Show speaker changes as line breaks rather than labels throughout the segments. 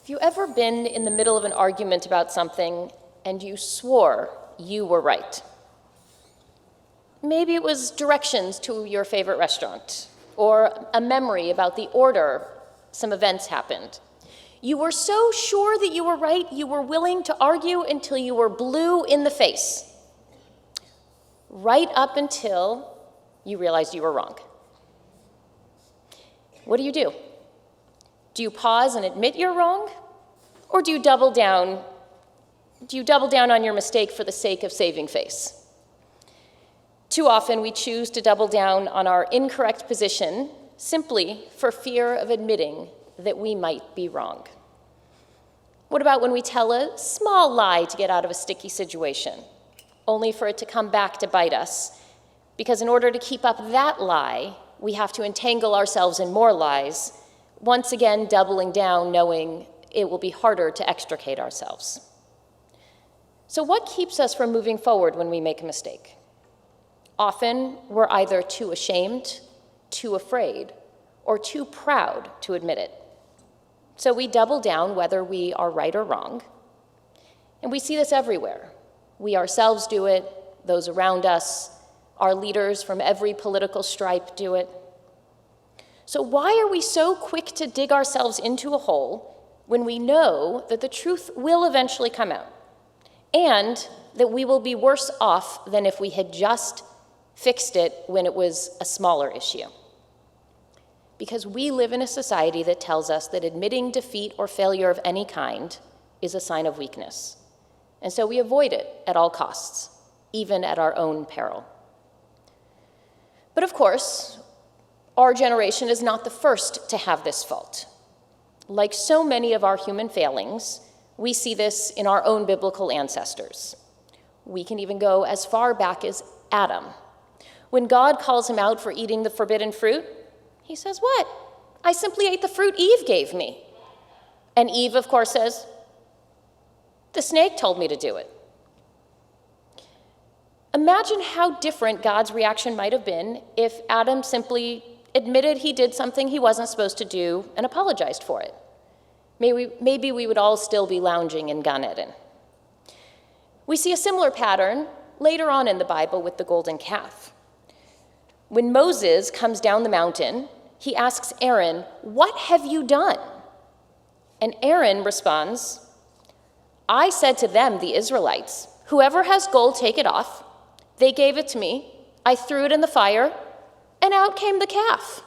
Have you ever been in the middle of an argument about something and you swore you were right? Maybe it was directions to your favorite restaurant, or a memory about the order some events happened. You were so sure that you were right, you were willing to argue until you were blue in the face, right up until you realized you were wrong. What do? Do you pause and admit you're wrong? Or do you double down on your mistake for the sake of saving face? Too often we choose to double down on our incorrect position simply for fear of admitting that we might be wrong. What about when we tell a small lie to get out of a sticky situation, only for it to come back to bite us? Because in order to keep up that lie, we have to entangle ourselves in more lies, once again doubling down, knowing it will be harder to extricate ourselves. So what keeps us from moving forward when we make a mistake? Often we're either too ashamed, too afraid, or too proud to admit it. So we double down whether we are right or wrong. And we see this everywhere. We ourselves do it, those around us, our leaders from every political stripe do it. So why are we so quick to dig ourselves into a hole when we know that the truth will eventually come out, and that we will be worse off than if we had just fixed it when it was a smaller issue? Because we live in a society that tells us that admitting defeat or failure of any kind is a sign of weakness. And so we avoid it at all costs, even at our own peril. But of course, our generation is not the first to have this fault. Like so many of our human failings, we see this in our own biblical ancestors. We can even go as far back as Adam. When God calls him out for eating the forbidden fruit, he says, "What? I simply ate the fruit Eve gave me." And Eve, of course, says, "The snake told me to do it." Imagine how different God's reaction might have been if Adam simply admitted he did something he wasn't supposed to do and apologized for it. Maybe we would all still be lounging in Gan Eden. We see a similar pattern later on in the Bible with the golden calf. When Moses comes down the mountain, he asks Aaron, "What have you done?" And Aaron responds, "I said to them, the Israelites, 'Whoever has gold, take it off.' They gave it to me. I threw it in the fire, and out came the calf."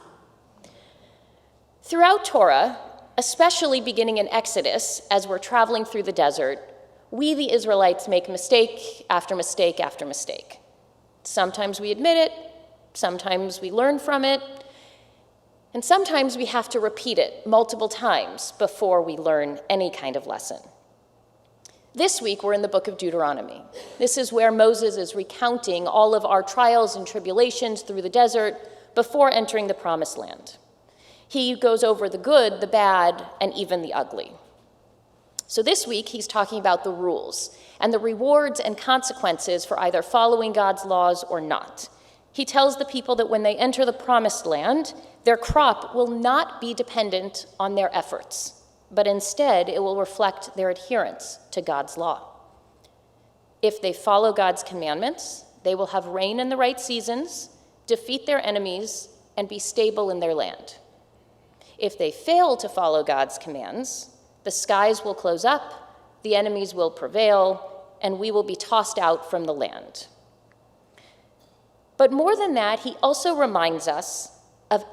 Throughout Torah, especially beginning in Exodus, as we're traveling through the desert, we, the Israelites, make mistake after mistake after mistake. Sometimes we admit it, sometimes we learn from it, and sometimes we have to repeat it multiple times before we learn any kind of lesson. This week, we're in the book of Deuteronomy. This is where Moses is recounting all of our trials and tribulations through the desert before entering the promised land. He goes over the good, the bad, and even the ugly. So this week, he's talking about the rules and the rewards and consequences for either following God's laws or not. He tells the people that when they enter the promised land, their crop will not be dependent on their efforts, but instead it will reflect their adherence to God's law. If they follow God's commandments, they will have rain in the right seasons, defeat their enemies, and be stable in their land. If they fail to follow God's commands, the skies will close up, the enemies will prevail, and we will be tossed out from the land. But more than that, he also reminds us of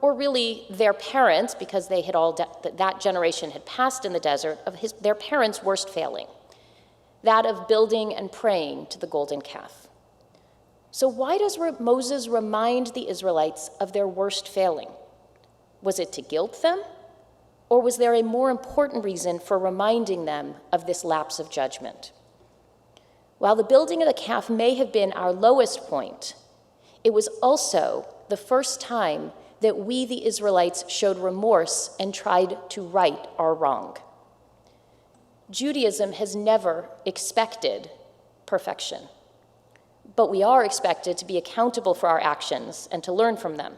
or really their parents, because they had that generation had passed in the desert, of their parents' worst failing, that of building and praying to the golden calf. So why does Moses remind the Israelites of their worst failing? Was it to guilt them? Or was there a more important reason for reminding them of this lapse of judgment? While the building of the calf may have been our lowest point, it was also the first time that we, the Israelites, showed remorse and tried to right our wrong. Judaism has never expected perfection, but we are expected to be accountable for our actions and to learn from them.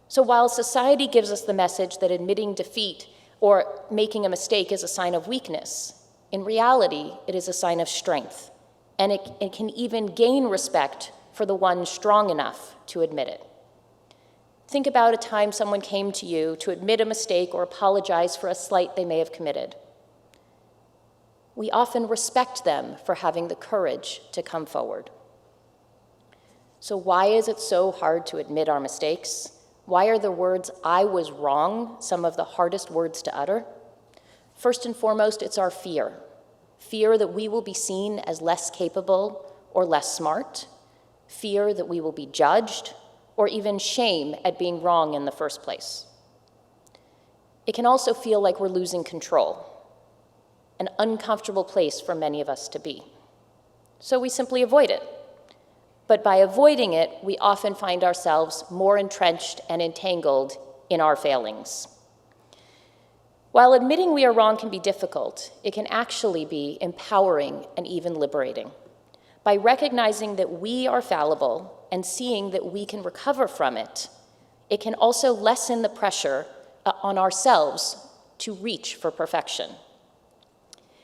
So while society gives us the message that admitting defeat or making a mistake is a sign of weakness. In reality, it is a sign of strength, and it can even gain respect for the one strong enough to admit it. Think about a time someone came to you to admit a mistake or apologize for a slight they may have committed. We often respect them for having the courage to come forward. So why is it so hard to admit our mistakes? Why are the words, "I was wrong," some of the hardest words to utter? First and foremost, it's our fear. Fear that we will be seen as less capable or less smart. Fear that we will be judged, or even shame at being wrong in the first place. It can also feel like we're losing control, an uncomfortable place for many of us to be. So we simply avoid it. But by avoiding it, we often find ourselves more entrenched and entangled in our failings. While admitting we are wrong can be difficult, it can actually be empowering and even liberating. By recognizing that we are fallible and seeing that we can recover from it, it can also lessen the pressure on ourselves to reach for perfection.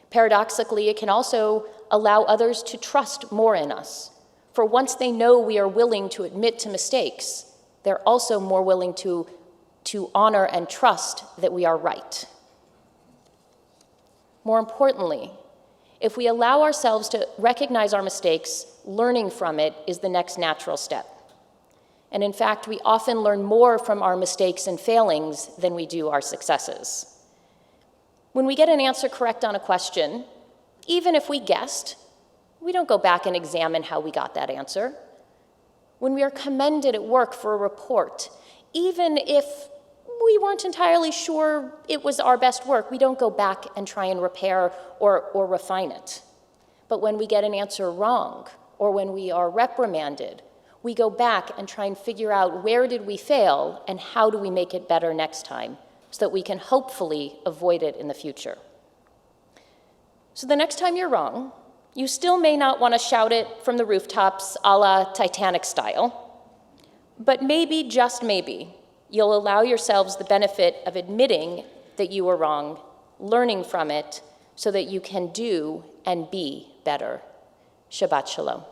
Paradoxically, it can also allow others to trust more in us. For once they know we are willing to admit to mistakes, they're also more willing to honor and trust that we are right. More importantly, if we allow ourselves to recognize our mistakes, learning from it is the next natural step. And in fact, we often learn more from our mistakes and failings than we do our successes. When we get an answer correct on a question, even if we guessed, we don't go back and examine how we got that answer. When we are commended at work for a report, even if we weren't entirely sure it was our best work, we don't go back and try and repair or refine it. But when we get an answer wrong, or when we are reprimanded, we go back and try and figure out where did we fail and how do we make it better next time so that we can hopefully avoid it in the future. So the next time you're wrong, you still may not want to shout it from the rooftops a la Titanic style, but maybe, just maybe, you'll allow yourselves the benefit of admitting that you were wrong, learning from it, so that you can do and be better. Shabbat Shalom.